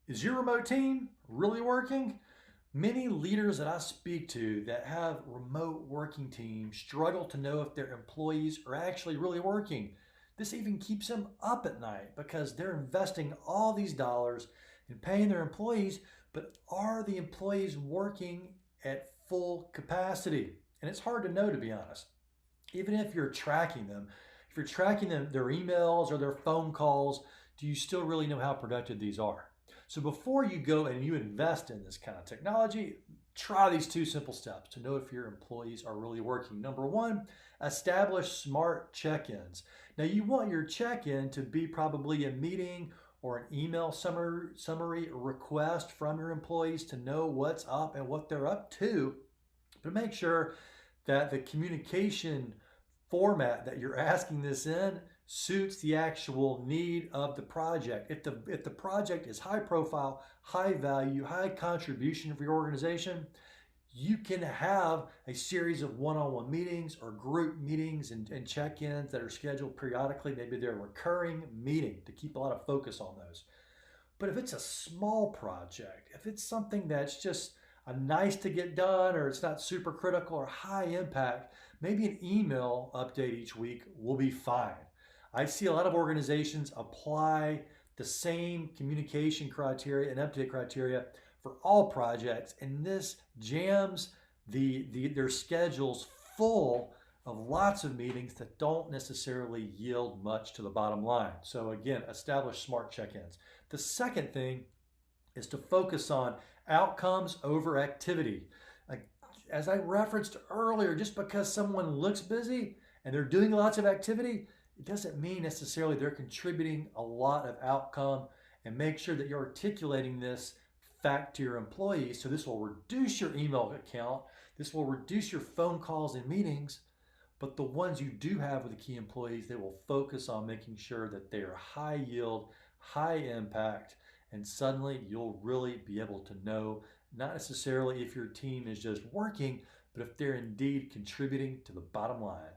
Is your remote team really working? Many leaders that I speak to that have remote working teams struggle to know if their employees are actually really working. This even keeps them up at night because they're investing all these dollars in paying their employees, but are the employees working at full capacity? And it's hard to know, to be honest. Even if you're tracking them, if you're tracking them, their emails or their phone calls, do you still really know how productive these are? So before you go and you invest in this kind of technology, try these two simple steps to know if your employees are really working. Number one, establish smart check-ins. Now you want your check-in to be probably a meeting or an email summary request from your employees to know what's up and what they're up to, but make sure that the communication format that you're asking this in suits the actual need of the project. If the project is high profile, high value, high contribution for your organization, you can have a series of one-on-one meetings or group meetings and check-ins that are scheduled periodically. Maybe they're a recurring meeting to keep a lot of focus on those. But if it's a small project, if it's something that's just a nice to get done or it's not super critical or high impact, maybe an email update each week will be fine. I see a lot of organizations apply the same communication criteria and update criteria for all projects, and this jams their schedules full of lots of meetings that don't necessarily yield much to the bottom line. So again, establish smart check-ins. The second thing is to focus on outcomes over activity. Like, as I referenced earlier, just because someone looks busy and they're doing lots of activity, it doesn't mean necessarily they're contributing a lot of outcome. And make sure that you're articulating this fact to your employees. So this will reduce your email account. This will reduce your phone calls and meetings. But the ones you do have with the key employees, they will focus on making sure that they are high yield, high impact, and suddenly you'll really be able to know not necessarily if your team is just working, but if they're indeed contributing to the bottom line.